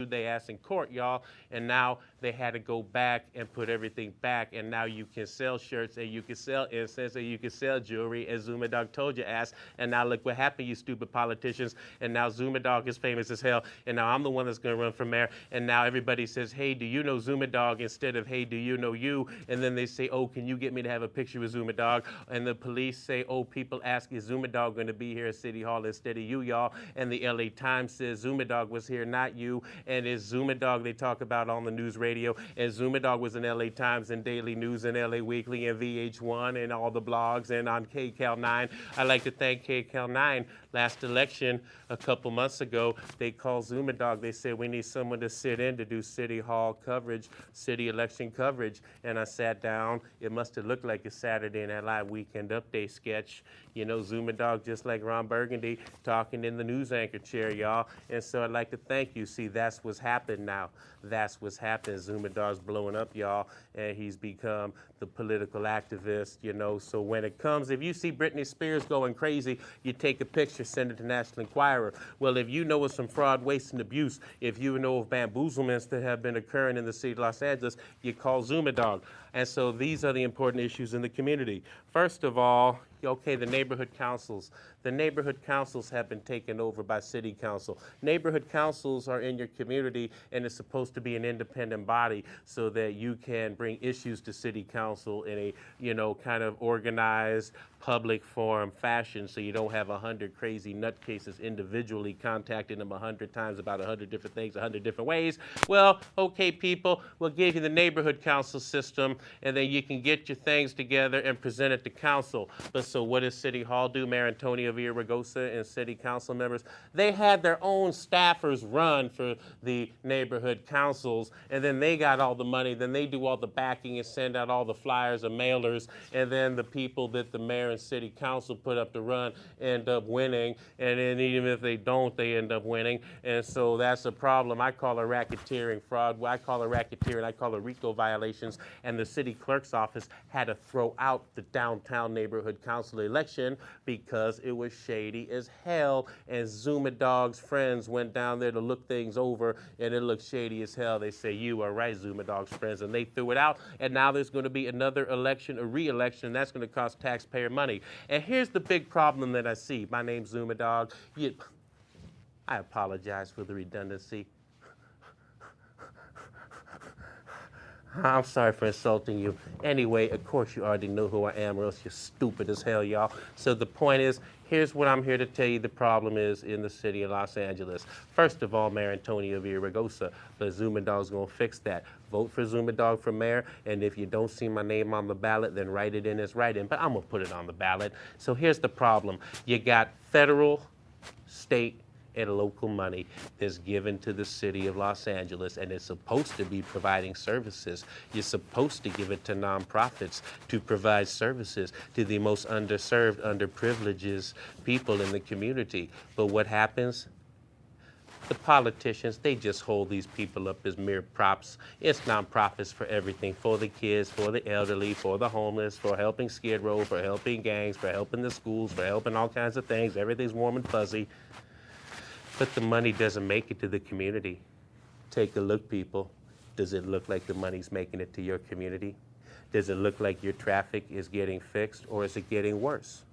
they asked in court, y'all, and now they had to go back and put everything back, and now you can sell shirts, and you can sell incense, and you can sell jewelry, as Zuma Dogg told you ass, and now look what happened, you stupid politicians, and now Zuma Dogg is famous as hell, and now I'm the one that's going to run for mayor, and now everybody says, hey, do you know Zuma Dogg, instead of, hey, do you know you, and then they say, oh, can you get me to have a picture with Zuma Dogg, and the police say, oh, people ask, is Zuma Dogg going to be here at City Hall instead of you, y'all, and the LA Times says Zuma Dogg was here, not you, and it's Zuma Dogg they talk about on the news radio, and Zuma Dogg was in LA Times and Daily News and LA Weekly and VH1 and all the blogs and on KCAL9. I'd like to thank KCAL9. Last election, a couple months ago, they called Zuma Dogg. They said, we need someone to sit in to do City Hall coverage, city election coverage. And I sat down. It must have looked like a Saturday Night Live Weekend Update sketch. You know, Zuma Dogg, just like Ron Burgundy, talking in the news anchor chair, y'all. And so I'd like to thank you. See, that's what's happened now. That's what's happened. Zuma Dogg's blowing up, y'all, and he's become the political activist, you know. So when it comes, if you see Britney Spears going crazy, you take a picture, send it to National Enquirer. Well, if you know of some fraud, waste, and abuse, if you know of bamboozlements that have been occurring in the city of Los Angeles, you call Zuma Dogg. And so these are the important issues in the community. First of all, okay, the neighborhood councils. The neighborhood councils have been taken over by city council. Neighborhood councils are in your community, and it's supposed to be an independent body so that you can bring issues to city council in a, you know, kind of organized, public forum fashion, so you don't have 100 crazy nutcases individually contacting them 100 times about 100 different things, 100 different ways. Well, okay, people, we'll give you the neighborhood council system, and then you can get your things together and present it to council. But so what does City Hall do? Mayor Antonio Villaraigosa and city council members, they had their own staffers run for the neighborhood councils, and then they got all the money, then they do all the backing and send out all the flyers and mailers, and then the people that the mayor and city council put up to run end up winning, and then even if they don't, they end up winning, and so that's a problem. I call it racketeering fraud. I call it racketeering. I call it RICO violations, and the city clerk's office had to throw out the downtown neighborhood council election because it was shady as hell, and Zuma Dogg's friends went down there to look things over, and it looked shady as hell. They say, you are right, Zuma Dogg's friends, and they threw it out, and now there's going to be another election, a re-election, and that's going to cost taxpayer money. And here's the big problem that I see. My name's Zuma Dogg. I apologize for the redundancy. I'm sorry for insulting you. Anyway, of course you already know who I am, or else you're stupid as hell, y'all. So the point is, here's what I'm here to tell you the problem is in the city of Los Angeles. First of all, Mayor Antonio Villaraigosa, but Zuma Dogg's gonna fix that. Vote for Zuma Dogg for mayor, and if you don't see my name on the ballot, then write it in as write-in, but I'm gonna put it on the ballot. So here's the problem. You got federal, state, and local money that's given to the city of Los Angeles, and it's supposed to be providing services. You're supposed to give it to nonprofits to provide services to the most underserved, underprivileged people in the community. But what happens? The politicians, they just hold these people up as mere props. It's nonprofits for everything, for the kids, for the elderly, for the homeless, for helping Skid Row, for helping gangs, for helping the schools, for helping all kinds of things. Everything's warm and fuzzy. But the money doesn't make it to the community. Take a look, people. Does it look like the money's making it to your community? Does it look like your traffic is getting fixed, or is it getting worse?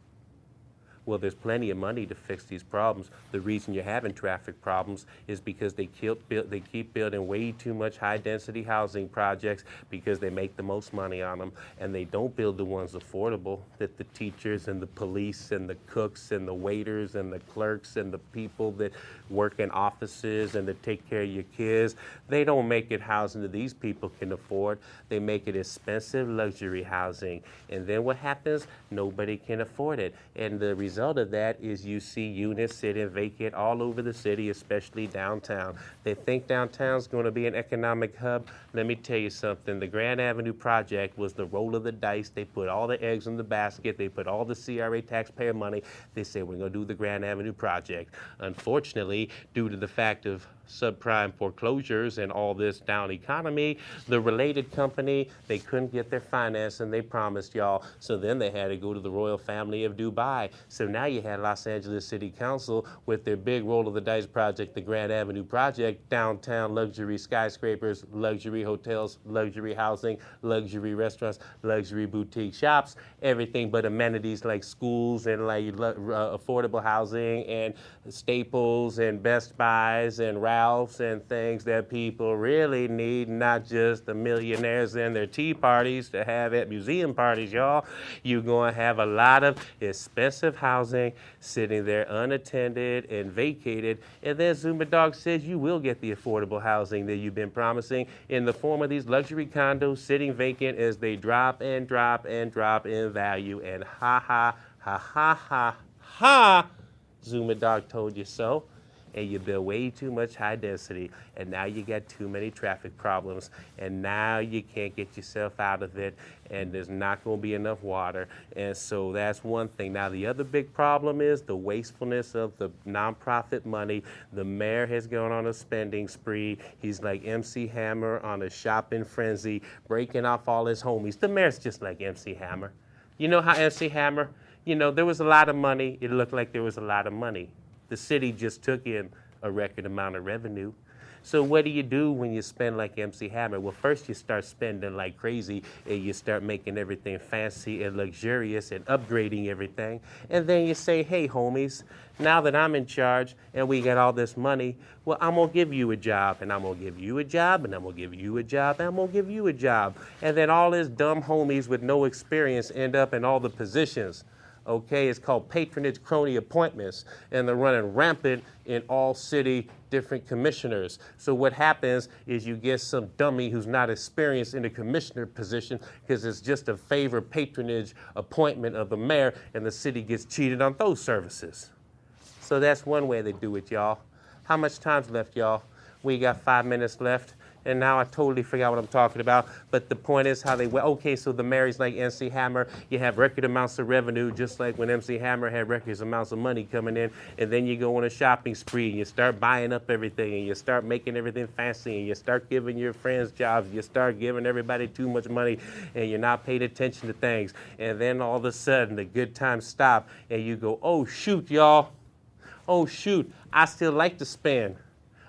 Well, there's plenty of money to fix these problems. The reason you're having traffic problems is because they keep building way too much high-density housing projects because they make the most money on them, and they don't build the ones affordable that the teachers and the police and the cooks and the waiters and the clerks and the people that work in offices and that take care of your kids, they don't make it housing that these people can afford. They make it expensive luxury housing. And then what happens? Nobody can afford it. And the result of that is you see units sitting vacant all over the city, especially downtown. They think downtown's going to be an economic hub. Let me tell you something. The Grand Avenue project was the roll of the dice. They put all the eggs in the basket. They put all the CRA taxpayer money. They said, we're going to do the Grand Avenue project. Unfortunately, due to the fact of subprime foreclosures and all this down economy, the related company, they couldn't get their financing they promised y'all. So then they had to go to the royal family of Dubai. So now you had Los Angeles City Council with their big roll of the dice project, the Grand Avenue project, downtown luxury skyscrapers, luxury hotels, luxury housing, luxury restaurants, luxury boutique shops, everything but amenities like schools and like affordable housing and Staples and Best Buys and Ralphs and things that people really need, not just the millionaires and their tea parties to have at museum parties, y'all. You're going to have a lot of expensive housing sitting there unattended and vacated. And then Zuma Dogg says you will get the affordable housing that you've been promising in the form of these luxury condos sitting vacant as they drop and drop and drop in value. And ha ha ha ha ha ha, Zuma Dogg told you so. And you build way too much high density, and now you got too many traffic problems, and now you can't get yourself out of it, and there's not going to be enough water. And so that's one thing. Now the other big problem is the wastefulness of the nonprofit money. The mayor has gone on a spending spree. He's like MC Hammer on a shopping frenzy, breaking off all his homies. The mayor's just like MC Hammer. You know how MC Hammer, there was a lot of money. It looked like there was a lot of money. The city just took in a record amount of revenue. So what do you do when you spend like MC Hammer? Well, first you start spending like crazy, and you start making everything fancy and luxurious and upgrading everything. And then you say, hey, homies, now that I'm in charge and we got all this money, well, I'm going to give you a job, and I'm going to give you a job, and I'm going to give you a job, and I'm going to give you a job. And then all his dumb homies with no experience end up in all the positions. Okay, it's called patronage crony appointments, and they're running rampant in all city different commissioners. So what happens is you get some dummy who's not experienced in a commissioner position because it's just a favor patronage appointment of the mayor, and the city gets cheated on those services. So that's one way they do it, y'all. How much time's left, y'all? We got 5 minutes left. And now I totally forgot what I'm talking about. But the point is how they went. Okay, so the mayor's like MC Hammer. You have record amounts of revenue, just like when MC Hammer had record amounts of money coming in. And then you go on a shopping spree, and you start buying up everything, and you start making everything fancy, and you start giving your friends jobs. You start giving everybody too much money, and you're not paying attention to things. And then all of a sudden, the good times stop, and you go, oh, shoot, y'all. Oh, shoot, I still like to spend.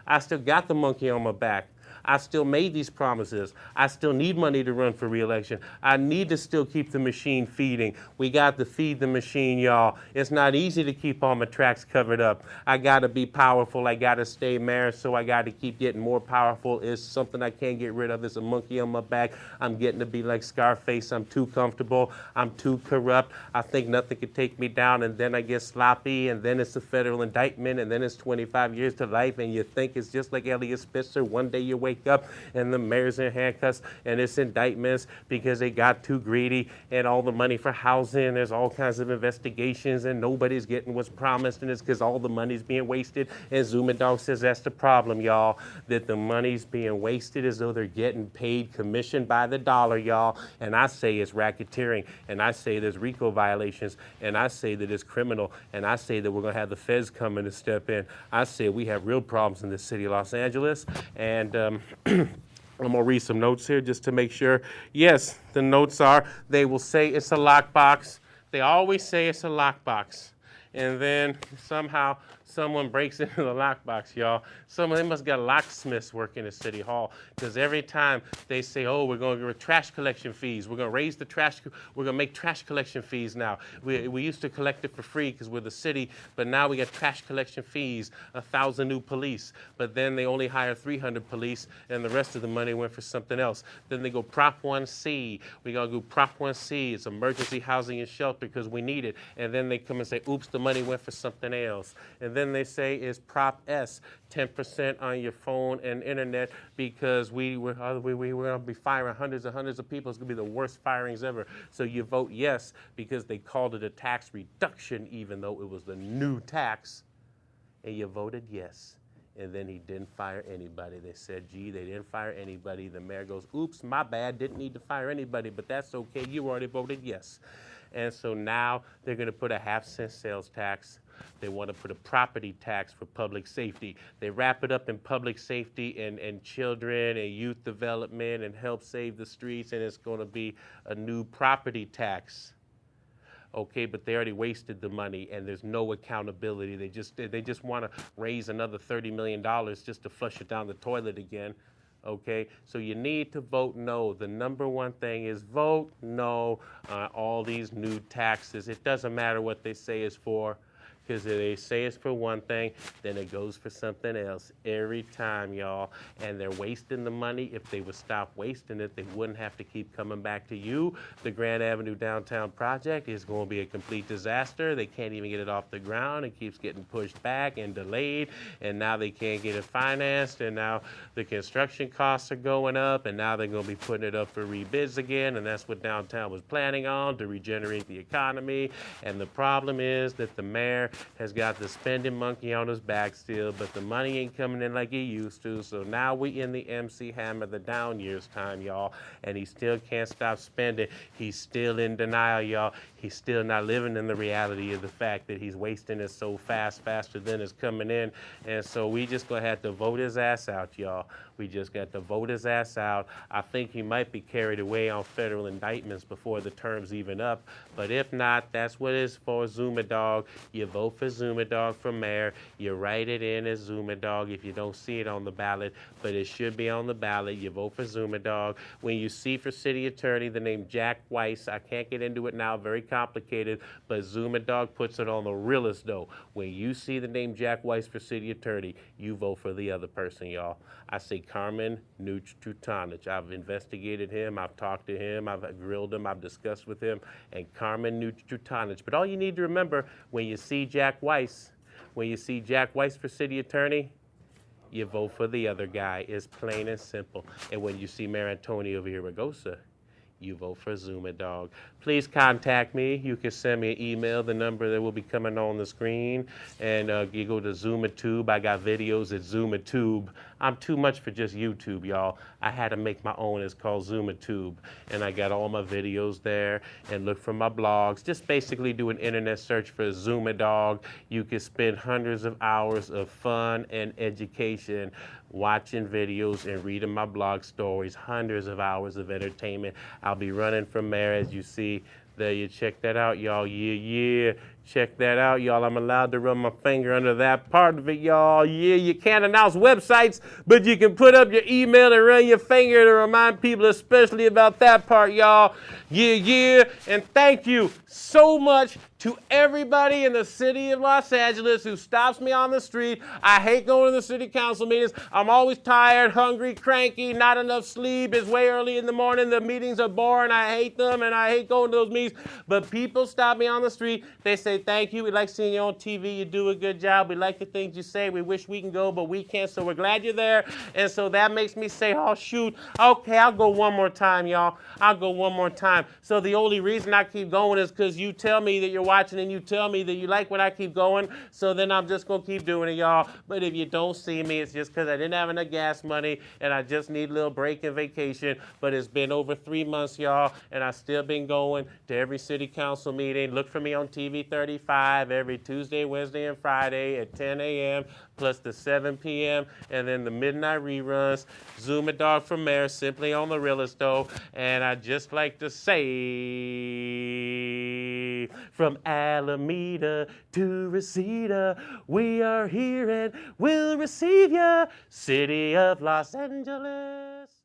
I still got the monkey on my back. I still made these promises. I still need money to run for re-election. I need to still keep the machine feeding. We got to feed the machine, y'all. It's not easy to keep all my tracks covered up. I got to be powerful. I got to stay mayor, so I got to keep getting more powerful. It's something I can't get rid of. It's a monkey on my back. I'm getting to be like Scarface. I'm too comfortable. I'm too corrupt. I think nothing can take me down, and then I get sloppy, and then it's a federal indictment, and then it's 25 years to life, and you think it's just like Elliot Spitzer. One day you wake up and the mayor's in handcuffs, and it's indictments because they got too greedy, and all the money for housing, there's all kinds of investigations, and nobody's getting what's promised, and it's because all the money's being wasted. And Zuma Dogg says that's the problem, y'all, that the money's being wasted as though they're getting paid commission by the dollar, y'all. And I say it's racketeering, and I say there's RICO violations, and I say that it's criminal, and I say that we're going to have the feds coming to step in. I say we have real problems in the city of Los Angeles, and I'm going to read some notes here just to make sure. Yes, the notes are, they will say it's a lockbox. They always say it's a lockbox. And then somehow someone breaks into the lockbox, y'all. They must got locksmiths working at City Hall, because every time they say, oh, we're going to give trash collection fees. We're going to raise the trash. We're going to make trash collection fees now. We used to collect it for free because we're the city, but now we got trash collection fees, 1,000 new police. But then they only hire 300 police, and the rest of the money went for something else. Then they go Prop 1C. We got to go Prop 1C. It's emergency housing and shelter because we need it. And then they come and say, oops, the money went for something else. And then they say is Prop S, 10% on your phone and internet, because we're going to be firing hundreds and hundreds of people. It's going to be the worst firings ever. So you vote yes because they called it a tax reduction, even though it was the new tax, and you voted yes. And then he didn't fire anybody. They said, gee, they didn't fire anybody. The mayor goes, oops, my bad, didn't need to fire anybody, but that's okay, you already voted yes. And so now they're going to put a half-cent sales tax They want to put a property tax for public safety. They wrap it up in public safety and children and youth development and help save the streets, and it's going to be a new property tax. Okay, but they already wasted the money, and there's no accountability. They just want to raise another $30 million just to flush it down the toilet again. Okay, so you need to vote no. The number one thing is vote no on all these new taxes. It doesn't matter what they say it's for, because if they say it's for one thing, then it goes for something else every time, y'all. And they're wasting the money. If they would stop wasting it, they wouldn't have to keep coming back to you. The Grand Avenue Downtown project is going to be a complete disaster. They can't even get it off the ground. It keeps getting pushed back and delayed, and now they can't get it financed, and now the construction costs are going up, and now they're going to be putting it up for rebids again, and that's what downtown was planning on, to regenerate the economy. And the problem is that the mayor has got the spending monkey on his back still, but the money ain't coming in like he used to. So now we in the MC Hammer, the down years time, y'all, and he still can't stop spending. He's still in denial, y'all. He's still not living in the reality of the fact that he's wasting it so fast, faster than it's coming in. And so we just gonna have to vote his ass out, y'all. We just got to vote his ass out. I think he might be carried away on federal indictments before the term's even up. But if not, that's what it's for, Zuma Dogg. You vote for Zuma Dogg for mayor. You write it in as Zuma Dogg if you don't see it on the ballot, but it should be on the ballot. You vote for Zuma Dogg. When you see for city attorney the name Jack Weiss, I can't get into it now, very complicated, but Zuma Dogg puts it on the realest though. When you see the name Jack Weiss for city attorney, you vote for the other person, y'all. I say Carmen Nuch-Tutanich. I've investigated him, I've talked to him, I've grilled him, I've discussed with him, and Carmen Nuch-Tutanich. But all you need to remember, when you see Jack Weiss for city attorney, you vote for the other guy. It's plain and simple. And when you see Mayor Antonio Villaraigosa, you vote for Zuma Dogg. Please contact me. You can send me an email, the number that will be coming on the screen. And you go to ZumaTube. I got videos at ZumaTube. I'm too much for just YouTube, y'all. I had to make my own. It's called ZumaTube. And I got all my videos there. And look for my blogs. Just basically do an internet search for Zuma Dogg. You can spend hundreds of hours of fun and education watching videos and reading my blog stories, hundreds of hours of entertainment. I'll be running for mayor, as you see. There, you check that out, y'all. Yeah. Check that out, y'all. I'm allowed to run my finger under that part of it, y'all. Yeah, you can't announce websites, but you can put up your email and run your finger to remind people especially about that part, y'all. Yeah. And thank you so much to everybody in the city of Los Angeles who stops me on the street. I hate going to the city council meetings. I'm always tired, hungry, cranky, not enough sleep. It's way early in the morning. The meetings are boring. I hate them, and I hate going to those meetings. But people stop me on the street. They say, thank you. We like seeing you on TV. You do a good job. We like the things you say. We wish we can go, but we can't, so we're glad you're there. And so that makes me say, oh, shoot. Okay, I'll go one more time, y'all. I'll go one more time. So the only reason I keep going is because you tell me that you're watching and you tell me that you like when I keep going. So then I'm just going to keep doing it, y'all. But if you don't see me, it's just because I didn't have enough gas money and I just need a little break and vacation. But it's been over 3 months, y'all, and I've still been going to every city council meeting. Look for me on TV 35 every Tuesday, Wednesday, and Friday at 10 a.m. plus the 7 p.m. and then the midnight reruns. Zuma Dogg for mayor, simply on the realest though. And I just like to say, from Alameda to Reseda, we are here and we'll receive ya, city of Los Angeles.